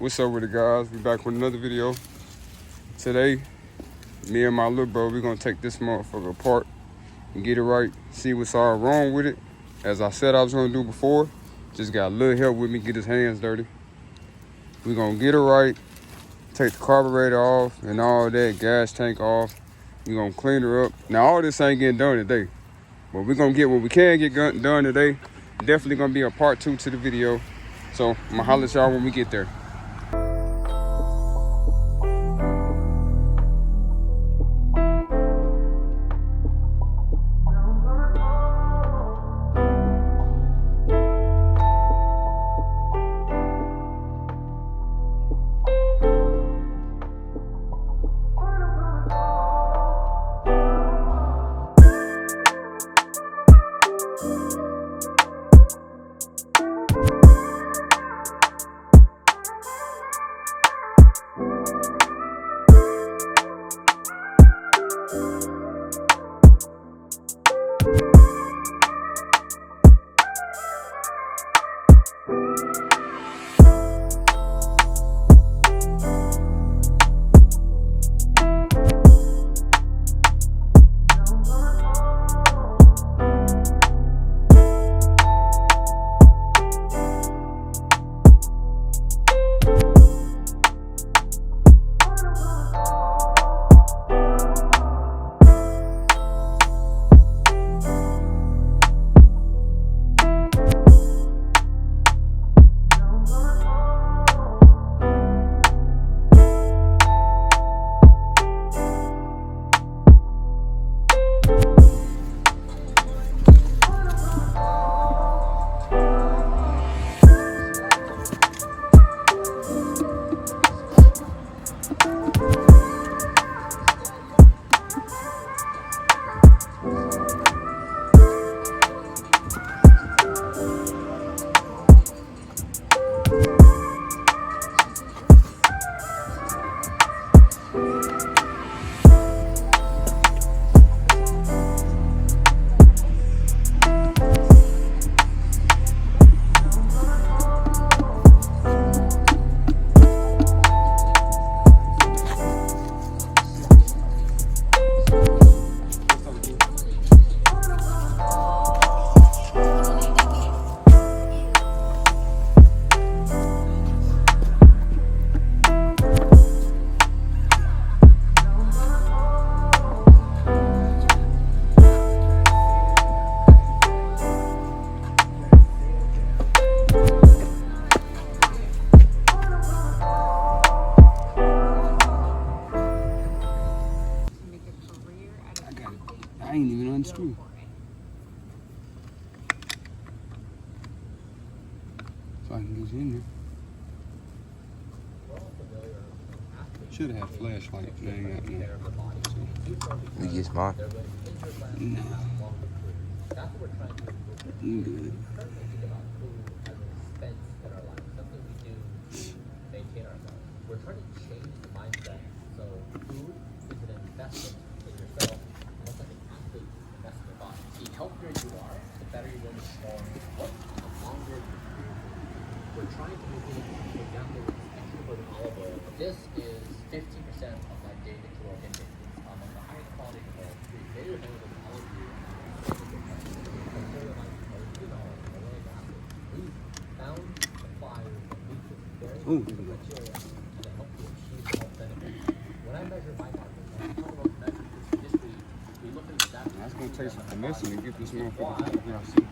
What's up with it, guys? We back with another video. Today, me and my little bro, we're gonna take this motherfucker apart and get it right, see what's all wrong with it. As I said I was gonna do before, just got a little help with me, get his hands dirty. We're gonna get it right, take the carburetor off and all that, gas tank off. We're gonna clean her up. Now all this ain't getting done today, but we're gonna get what we can get done today. Definitely gonna be a part 2 to the video. So I'm gonna holler at y'all when we get there. I ain't even unscrew. So I can get you in there. Should have had flashlight. They ain't got none. You use mine? No. You good. We're trying to change the mindset. So food is an investment in yourself, almost like an athlete investing in your body. The healthier you are, the better you're going to perform. What the longer we're trying to make it, for example, with extra virgin olive oil. This is 15% of that daily caloric intake. Of the highest quality of oil. We made it available to all of you. We found suppliers that meet this very criteria. When I measure my market, I'm talking about measuring this industry, we look at exactly. That's gonna take some finessing to get this motherfucker to y'all see.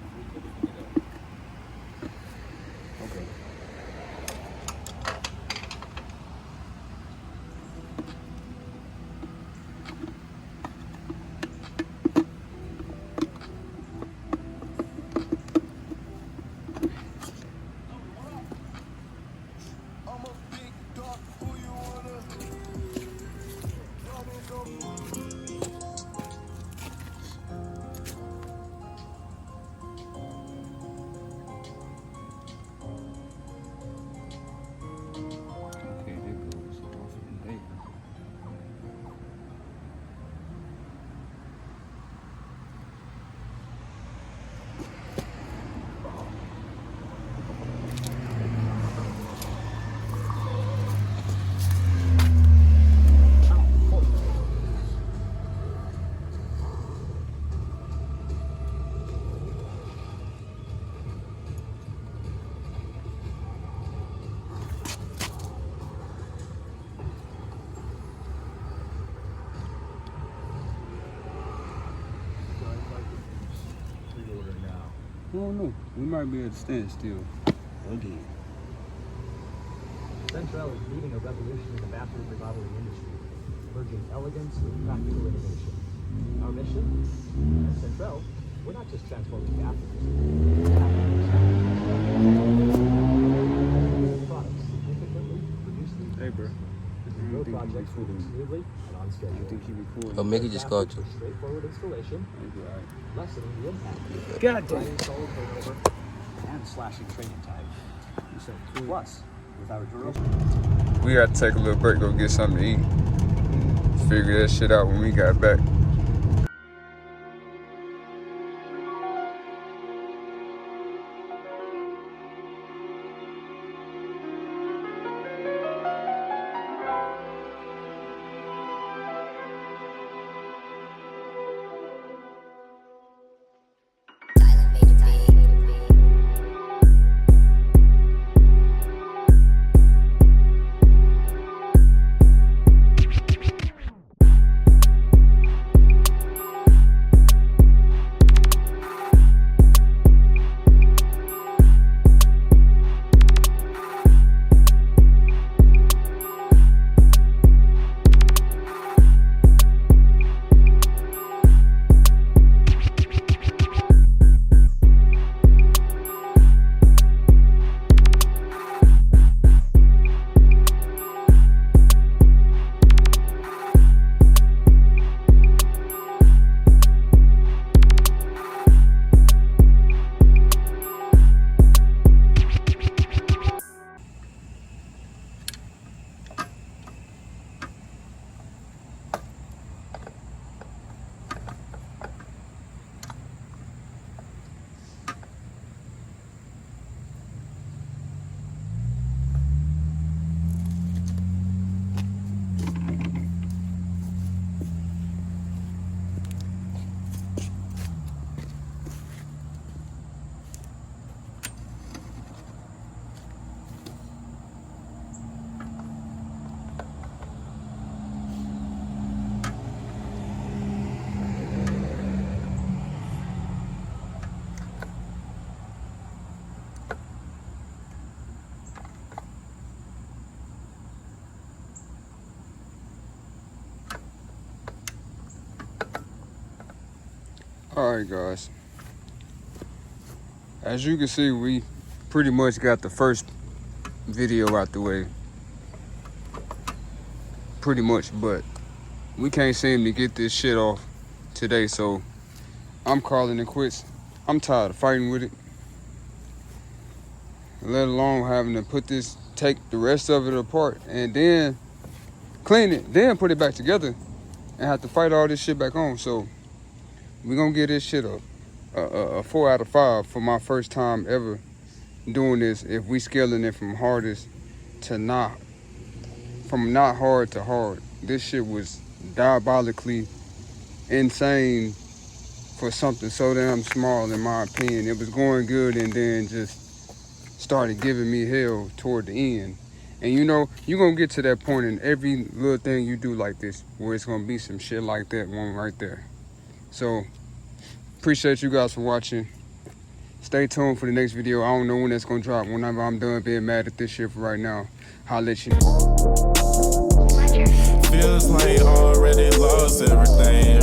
Okay. don't know. We might be at a standstill again. Centrel is leading a revolution in the bathroom remodeling industry, merging elegance with practical innovation. Our mission? At Centrel, we're not just transforming bathrooms. We're tackling products significantly reduce lead Hey, bro. times. Your projects moving smoothly and on schedule. Oh, Mickey just called you. Straightforward installation, lessening the impact. God damn. Solid turnover and slashing training time. Plus, with our durable. We got to take a little break, go get something to eat. Figure that shit out when we got back. Alright guys, as you can see, we pretty much got the first video out the way, pretty much, but we can't seem to get this shit off today, so I'm calling it quits. I'm tired of fighting with it, let alone having to take the rest of it apart and then clean it, then put it back together and have to fight all this shit back on. So we're gonna give this shit a 4 out of 5 for my first time ever doing this. If we scaling it from hardest to not hard to hard, this shit was diabolically insane for something so damn small, in my opinion. It was going good and then just started giving me hell toward the end. And you know, you're gonna get to that point in every little thing you do like this where it's gonna be some shit like that one right there. So, appreciate you guys for watching. Stay tuned for the next video. I don't know when that's gonna drop. Whenever I'm done being mad at this shit for right now, I'll let you know. Feels like already lost everything.